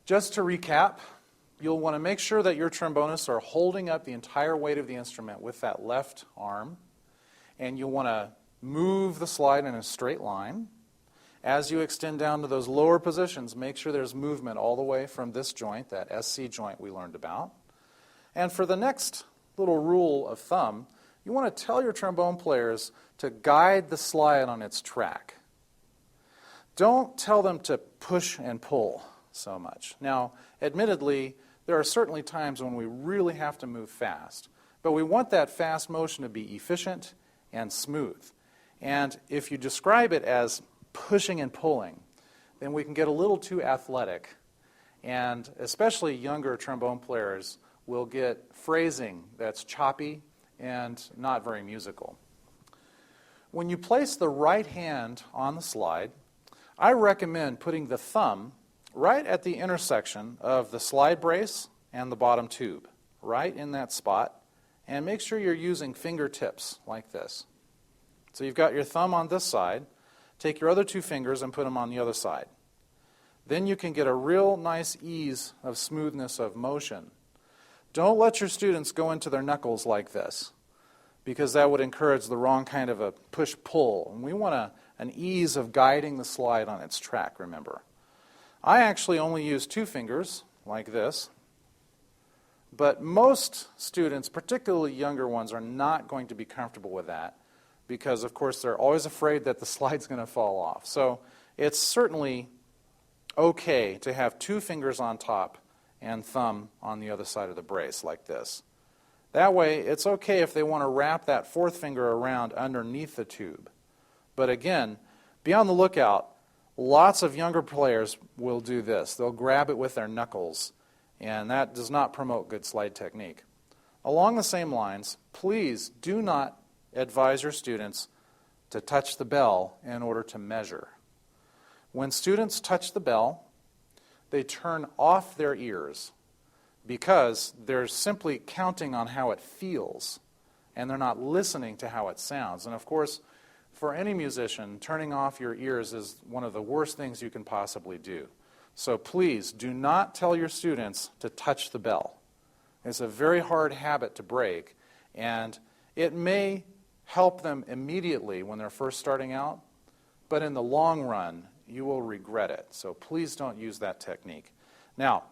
Just to recap, you'll want to make sure that your trombonists are holding up the entire weight of the instrument with that left arm, and you'll want to move the slide in a straight line. As you extend down to those lower positions, make sure there's movement all the way from this joint, that SC joint we learned about. And for the next little rule of thumb, you want to tell your trombone players to guide the slide on its track. Don't tell them to push and pull so much. Now, admittedly, there are certainly times when we really have to move fast, but we want that fast motion to be efficient and smooth. And if you describe it as pushing and pulling, then we can get a little too athletic, and especially younger trombone players will get phrasing that's choppy and not very musical. When you place the right hand on the slide, I recommend putting the thumb right at the intersection of the slide brace and the bottom tube, right in that spot, and make sure you're using fingertips like this. So you've got your thumb on this side, take your other two fingers and put them on the other side. Then you can get a real nice ease of smoothness of motion. Don't let your students go into their knuckles like this, because that would encourage the wrong kind of a push-pull. And we want an ease of guiding the slide on its track, remember. I actually only use two fingers, like this, but most students, particularly younger ones, are not going to be comfortable with that because, of course, they're always afraid that the slide's going to fall off. So it's certainly okay to have two fingers on top and thumb on the other side of the brace, like this. That way, it's okay if they want to wrap that fourth finger around underneath the tube. But again, be on the lookout. Lots of younger players will do this. They'll grab it with their knuckles, and that does not promote good slide technique. Along the same lines, please do not advise your students to touch the bell in order to measure. When students touch the bell, they turn off their ears because they're simply counting on how it feels, and they're not listening to how it sounds. And of course, for any musician, turning off your ears is one of the worst things you can possibly do. So please do not tell your students to touch the bell. It's a very hard habit to break, and it may help them immediately when they're first starting out, but in the long run, you will regret it. So please don't use that technique. Now,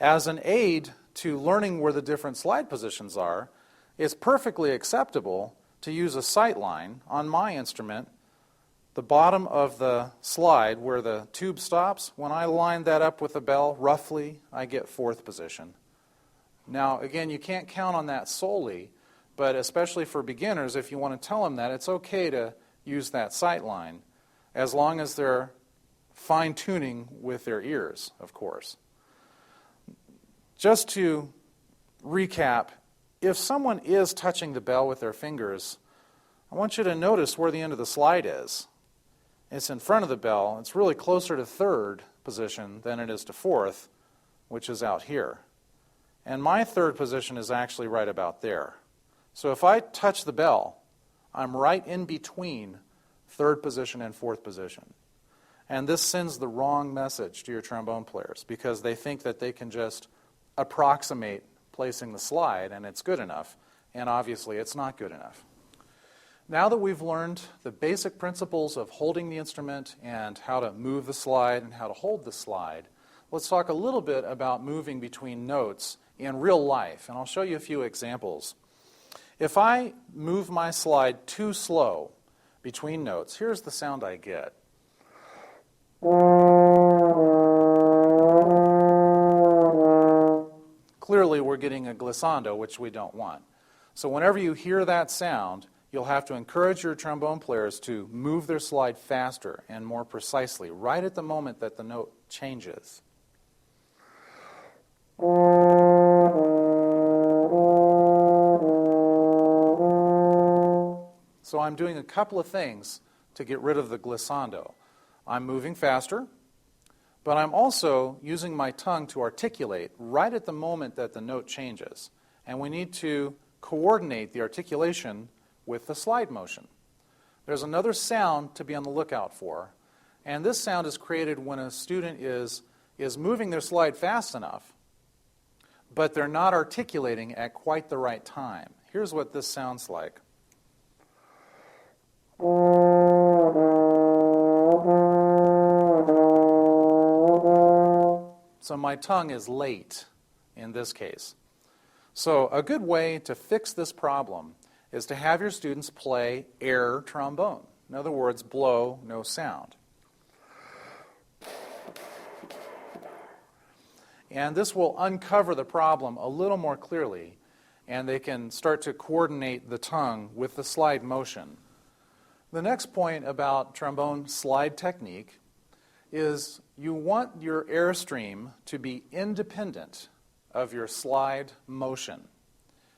as an aid to learning where the different slide positions are, it's perfectly acceptable to use a sight line on my instrument. The bottom of the slide where the tube stops, when I line that up with the bell, roughly, I get fourth position. Now, again, you can't count on that solely, but especially for beginners, if you want to tell them that, it's okay to use that sight line, as long as they're fine-tuning with their ears, of course. Just to recap, if someone is touching the bell with their fingers, I want you to notice where the end of the slide is. It's in front of the bell. It's really closer to third position than it is to fourth, which is out here. And my third position is actually right about there. So if I touch the bell, I'm right in between third position and fourth position. And this sends the wrong message to your trombone players because they think that they can just approximate placing the slide and it's good enough, and obviously it's not good enough. Now that we've learned the basic principles of holding the instrument and how to move the slide and how to hold the slide, let's talk a little bit about moving between notes in real life, and I'll show you a few examples. If I move my slide too slow between notes, here's the sound I get. Clearly, we're getting a glissando, which we don't want. So whenever you hear that sound, you'll have to encourage your trombone players to move their slide faster and more precisely, right at the moment that the note changes. So I'm doing a couple of things to get rid of the glissando. I'm moving faster, but I'm also using my tongue to articulate right at the moment that the note changes. And we need to coordinate the articulation with the slide motion. There's another sound to be on the lookout for, and this sound is created when a student is is moving their slide fast enough, but they're not articulating at quite the right time. Here's what this sounds like. So my tongue is late in this case. So a good way to fix this problem is to have your students play air trombone. In other words, blow, no sound. And this will uncover the problem a little more clearly, and they can start to coordinate the tongue with the slide motion. The next point about trombone slide technique is you want your airstream to be independent of your slide motion.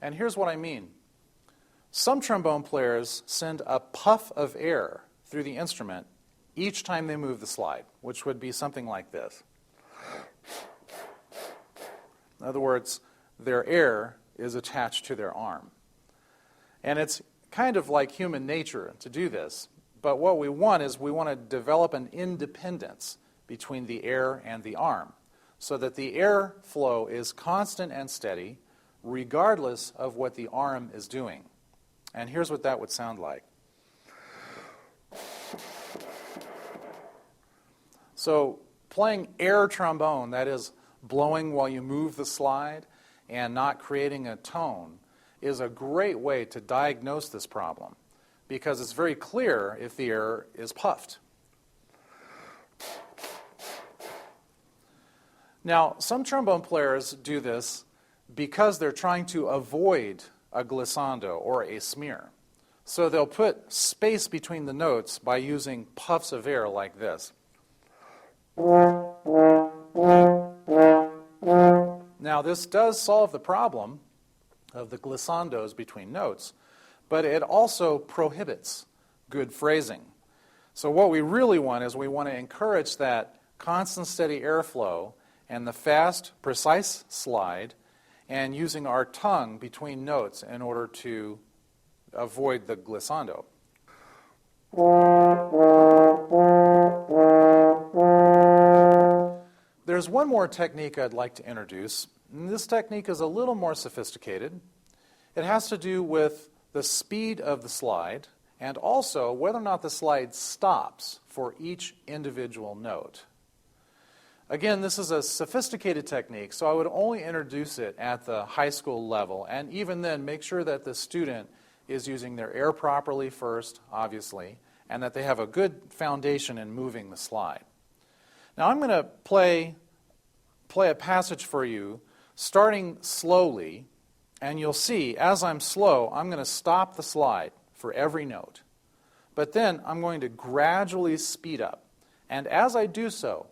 And here's what I mean. Some trombone players send a puff of air through the instrument each time they move the slide, which would be something like this. In other words, their air is attached to their arm. And it's kind of like human nature to do this, but what we want is we want to develop an independence between the air and the arm so that the air flow is constant and steady regardless of what the arm is doing. And here's what that would sound like. So playing air trombone, that is blowing while you move the slide and not creating a tone, is a great way to diagnose this problem because it's very clear if the air is puffed. Now, some trombone players do this because they're trying to avoid a glissando or a smear. So they'll put space between the notes by using puffs of air like this. Now, this does solve the problem of the glissandos between notes, but it also prohibits good phrasing. So what we really want is we want to encourage that constant, steady airflow and the fast, precise slide, and using our tongue between notes in order to avoid the glissando. There's one more technique I'd like to introduce. And this technique is a little more sophisticated. It has to do with the speed of the slide and also whether or not the slide stops for each individual note. Again, this is a sophisticated technique, so I would only introduce it at the high school level, and even then make sure that the student is using their air properly first, obviously, and that they have a good foundation in moving the slide. Now I'm going to play a passage for you, starting slowly, and you'll see, as I'm slow, I'm going to stop the slide for every note. But then I'm going to gradually speed up, and as I do so,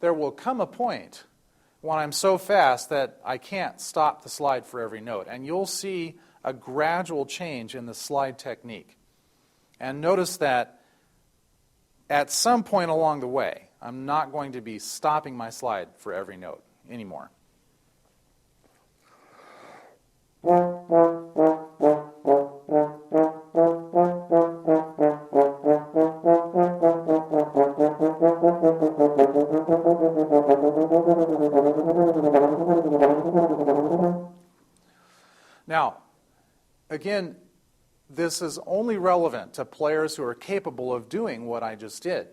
there will come a point when I'm so fast that I can't stop the slide for every note. And you'll see a gradual change in the slide technique. And notice that at some point along the way, I'm not going to be stopping my slide for every note anymore. Now, again, this is only relevant to players who are capable of doing what I just did.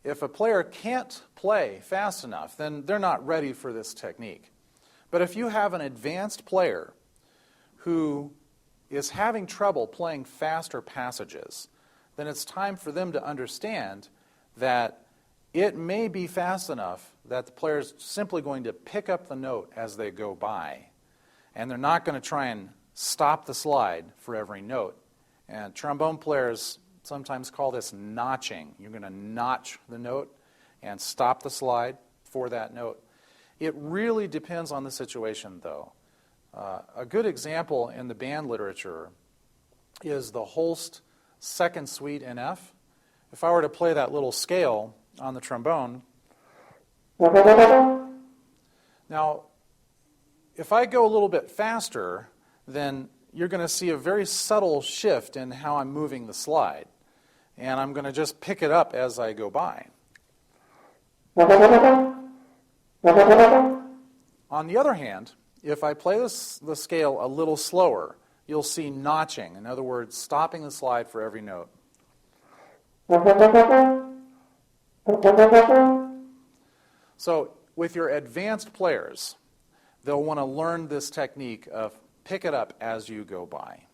If a player can't play fast enough, then they're not ready for this technique. But if you have an advanced player who is having trouble playing faster passages, then it's time for them to understand that it may be fast enough that the player is simply going to pick up the note as they go by. And they're not going to try and stop the slide for every note. And trombone players sometimes call this notching. You're going to notch the note and stop the slide for that note. It really depends on the situation, though. A good example in the band literature is the Holst second suite in F. If I were to play that little scale on the trombone, now, if I go a little bit faster, then you're going to see a very subtle shift in how I'm moving the slide. And I'm going to just pick it up as I go by. On the other hand, if I play the scale a little slower, you'll see notching. In other words, stopping the slide for every note. So with your advanced players, they'll want to learn this technique of pick it up as you go by.